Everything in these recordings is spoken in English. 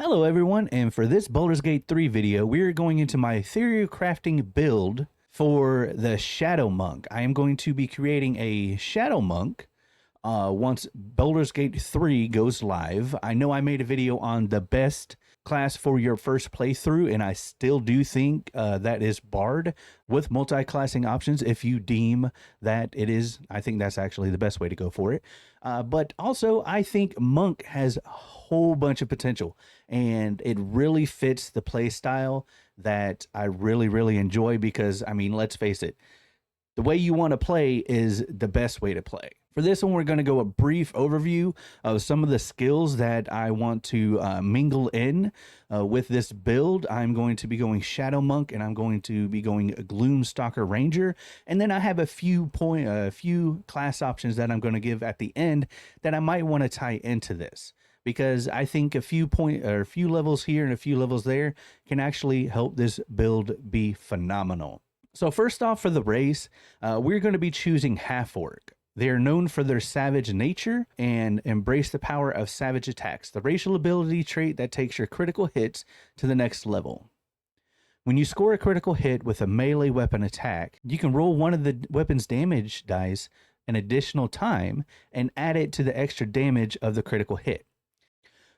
Hello everyone, and for this Baldur's Gate 3 video, we are going into my theory crafting build for the Shadow Monk. I am going to be creating a Shadow Monk once Baldur's Gate 3 goes live. I know I made a video on the best class for your first playthrough, and I still do think that is Bard with multi-classing options if you deem that it is. I think that's actually the best way to go for it. But also, I think Monk has a whole bunch of potential, and it really fits the play style that I really enjoy because, I mean, let's face it, the way you want to play is the best way to play. For this one, we're going to go a brief overview of some of the skills that I want to mingle in with this build. I'm going to be going Shadow Monk, and I'm going to be going Gloom Stalker Ranger, and then I have a few class options that I'm going to give at the end that I might want to tie into this, because I think a few levels here and a few levels there can actually help this build be phenomenal. So first off, for the race, we're going to be choosing Half-Orc. They are known for their savage nature and embrace the power of savage attacks, the racial ability trait that takes your critical hits to the next level. When you score a critical hit with a melee weapon attack, you can roll one of the weapon's damage dice an additional time and add it to the extra damage of the critical hit.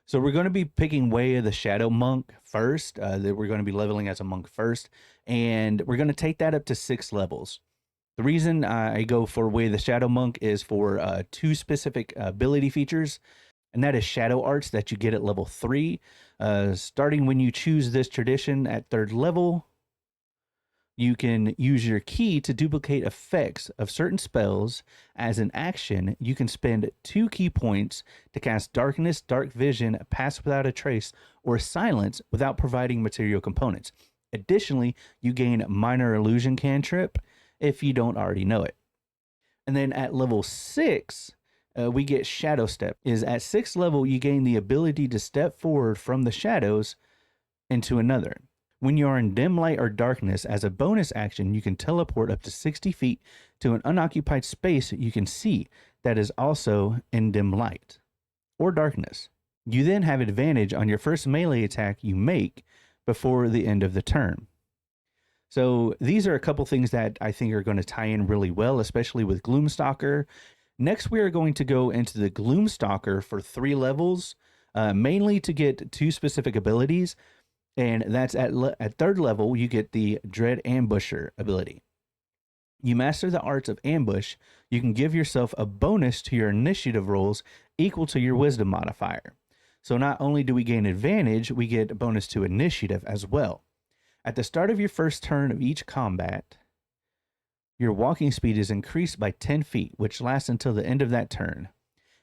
So we're going to be picking Way of the Shadow Monk first. We're going to be leveling as a monk first, and we're going to take that up to 6 levels. The reason I go for Way of the Shadow Monk is for 2 specific ability features, and that is Shadow Arts that you get at level 3. Starting when you choose this tradition at 3rd level, you can use your key to duplicate effects of certain spells. As an action, you can spend 2 key points to cast Darkness, Dark Vision, Pass Without a Trace, or Silence without providing material components. Additionally, you gain Minor Illusion cantrip if you don't already know it. And then at level 6, we get Shadow Step. At 6th level, you gain the ability to step forward from the shadows into another. When you are in dim light or darkness, as a bonus action, you can teleport up to 60 feet to an unoccupied space you can see that is also in dim light or darkness. You then have advantage on your first melee attack you make before the end of the turn. So these are a couple things that I think are going to tie in really well, especially with Gloom Stalker. Next, we are going to go into the Gloom Stalker for 3 levels, mainly to get 2 specific abilities. And that's at 3rd level, you get the Dread Ambusher ability. You master the arts of ambush. You can give yourself a bonus to your initiative rolls equal to your wisdom modifier. So not only do we gain advantage, we get a bonus to initiative as well. At the start of your first turn of each combat, your walking speed is increased by 10 feet, which lasts until the end of that turn.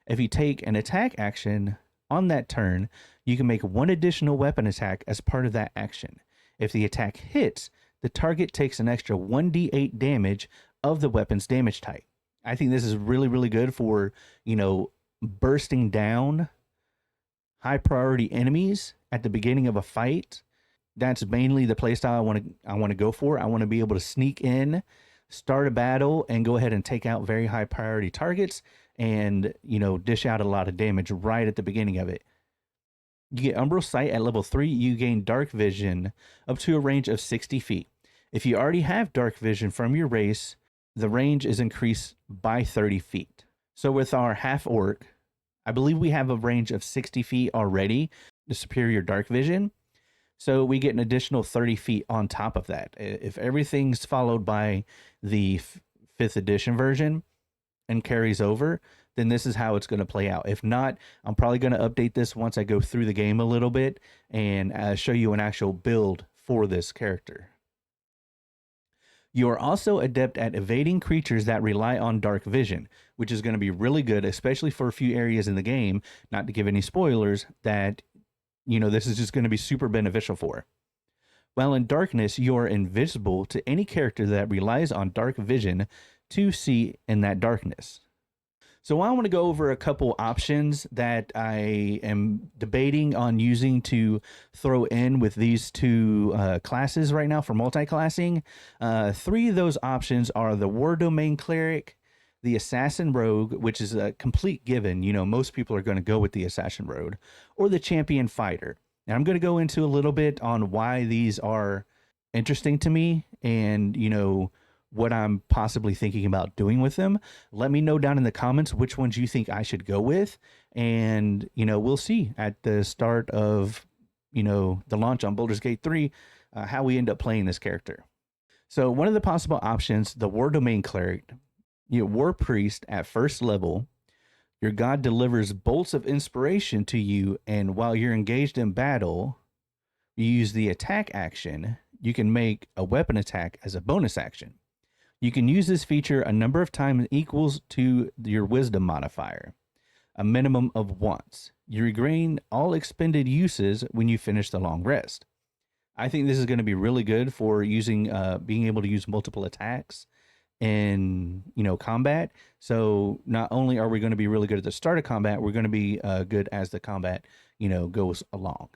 If you take an attack action on that turn, you can make 1 additional weapon attack as part of that action. If the attack hits, the target takes an extra 1d8 damage of the weapon's damage type. I think this is really good for, bursting down high priority enemies at the beginning of a fight. That's mainly the playstyle I want to go for. I want to be able to sneak in, start a battle, and go ahead and take out very high priority targets and, dish out a lot of damage right at the beginning of it. You get Umbral Sight at level 3. You gain Dark Vision up to a range of 60 feet. If you already have Dark Vision from your race, the range is increased by 30 feet. So with our Half-Orc, I believe we have a range of 60 feet already, the superior Dark Vision. So we get an additional 30 feet on top of that. If everything's followed by the 5th edition version and carries over, then this is how it's going to play out. If not, I'm probably going to update this once I go through the game a little bit and show you an actual build for this character. You are also adept at evading creatures that rely on dark vision, which is going to be really good, especially for a few areas in the game, not to give any spoilers, that this is just going to be super beneficial for. While in darkness, you are invisible to any character that relies on dark vision to see in that darkness. So I want to go over a couple options that I am debating on using to throw in with these 2 classes right now for multi-classing. 3 of those options are the War Domain Cleric, the Assassin Rogue, which is a complete given. Most people are going to go with the Assassin Rogue, or the Champion Fighter. And I'm going to go into a little bit on why these are interesting to me and, what I'm possibly thinking about doing with them. Let me know down in the comments which ones you think I should go with. And, we'll see at the start of, the launch on Baldur's Gate 3, how we end up playing this character. So one of the possible options, the War Domain Cleric, War Priest at first level. Your god delivers bolts of inspiration to you, and while you're engaged in battle, you use the attack action. You can make a weapon attack as a bonus action. You can use this feature a number of times equals to your wisdom modifier, a minimum of once. You regain all expended uses when you finish the long rest. I think this is going to be really good for using, being able to use multiple attacks in combat. So not only are we going to be really good at the start of combat, we're going to be good as the combat goes along.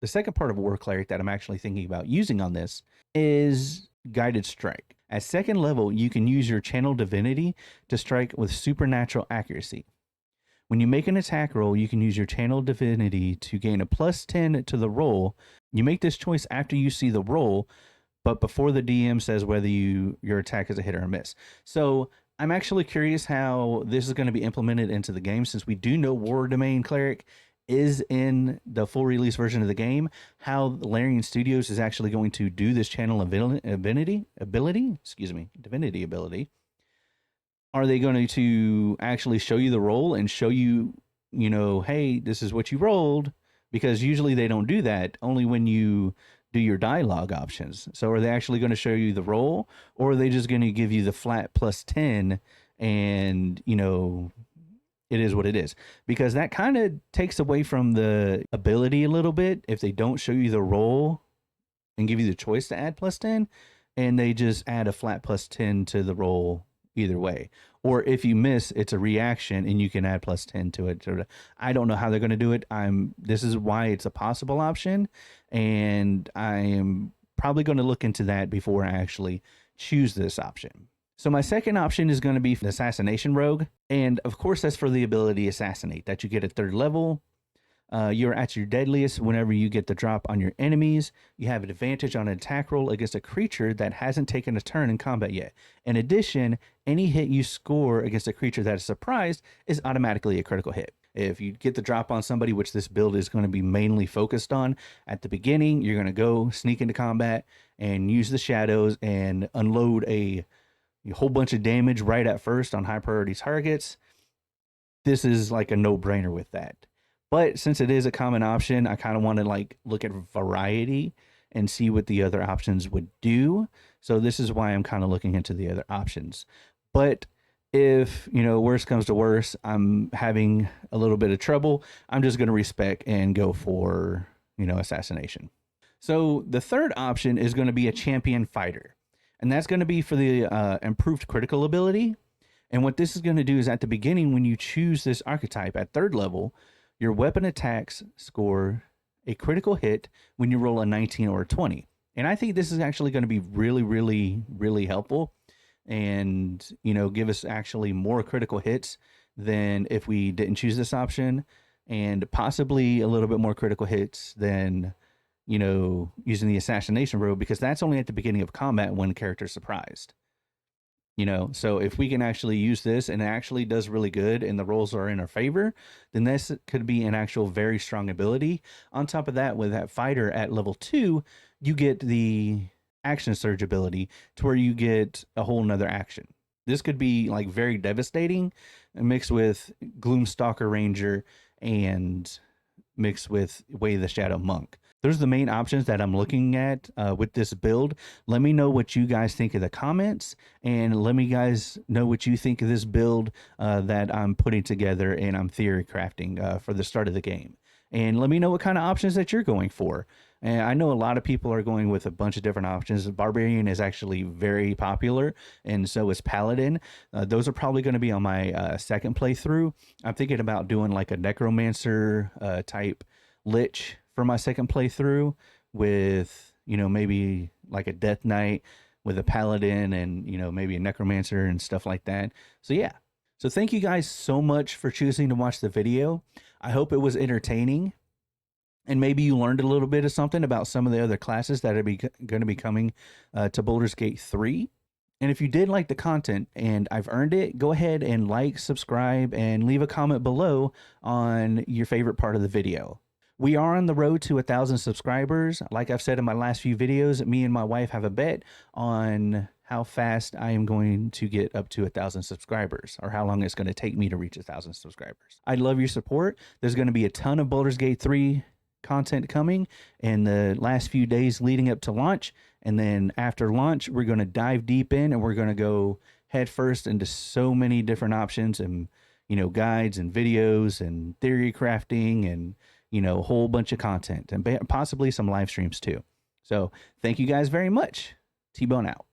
The second part of War Cleric that I'm actually thinking about using on this is Guided Strike. At second level, you can use your Channel Divinity to strike with supernatural accuracy. When you make an attack roll, you can use your Channel Divinity to gain a +10 to the roll. You make this choice after you see the roll, but before the DM says whether your attack is a hit or a miss. So I'm actually curious how this is going to be implemented into the game, since we do know War Domain Cleric is in the full release version of the game. How Larian Studios is actually going to do this channel divinity ability. Are they going to actually show you the roll and show you, hey, this is what you rolled? Because usually they don't do that, only when you do your dialogue options. So are they actually going to show you the roll, or are they just going to give you the flat +10 and, it is what it is? Because that kind of takes away from the ability a little bit if they don't show you the roll and give you the choice to add +10, and they just add a flat +10 to the roll either way. Or if you miss, it's a reaction and you can add +10 to it. I don't know how they're going to do it. This is why it's a possible option, and I am probably going to look into that before I actually choose this option. So my second option is going to be the Assassination Rogue, and of course that's for the ability Assassinate that you get at third level. You're at your deadliest whenever you get the drop on your enemies. You have an advantage on an attack roll against a creature that hasn't taken a turn in combat yet. In addition, any hit you score against a creature that is surprised is automatically a critical hit. If you get the drop on somebody, which this build is going to be mainly focused on at the beginning, you're going to go sneak into combat and use the shadows and unload a whole bunch of damage right at first on high priority targets. This is like a no-brainer with that. But since it is a common option, I kind of want to look at variety and see what the other options would do. So this is why I'm kind of looking into the other options. But if, worst comes to worst, I'm having a little bit of trouble, I'm just going to respec and go for, assassination. So the third option is going to be a champion fighter. And that's going to be for the improved critical ability. And what this is going to do is at the beginning, when you choose this archetype at third level, your weapon attacks score a critical hit when you roll a 19 or a 20. And I think this is actually going to be really, really, really helpful and, give us actually more critical hits than if we didn't choose this option, and possibly a little bit more critical hits than, using the Assassination Rogue, because that's only at the beginning of combat when the character's surprised. So if we can actually use this and it actually does really good and the rolls are in our favor, then this could be an actual very strong ability. On top of that, with that fighter at level 2, you get the action surge ability to where you get a whole nother action. This could be very devastating, mixed with Gloom Stalker Ranger and mixed with Way of the Shadow Monk. Those are the main options that I'm looking at with this build. Let me know what you guys think in the comments, and let me guys know what you think of this build that I'm putting together and I'm theory crafting for the start of the game. And let me know what kind of options that you're going for. And I know a lot of people are going with a bunch of different options. Barbarian is actually very popular, and so is Paladin. Those are probably going to be on my second playthrough. I'm thinking about doing a Necromancer type Lich for my second playthrough with, maybe a Death Knight with a Paladin and, maybe a Necromancer and stuff like that. So yeah. So thank you guys so much for choosing to watch the video. I hope it was entertaining. And maybe you learned a little bit of something about some of the other classes that are going to be coming to Baldur's Gate 3. And if you did like the content and I've earned it, go ahead and like, subscribe, and leave a comment below on your favorite part of the video. We are on the road to 1,000 subscribers. Like I've said in my last few videos, me and my wife have a bet on how fast I am going to get up to 1,000 subscribers, or how long it's going to take me to reach 1,000 subscribers. I love your support. There's going to be a ton of Baldur's Gate 3 content coming in the last few days leading up to launch. And then after launch, we're going to dive deep in and we're going to go head first into so many different options and, guides and videos and theory crafting and, a whole bunch of content and possibly some live streams too. So thank you guys very much. T-Bone out.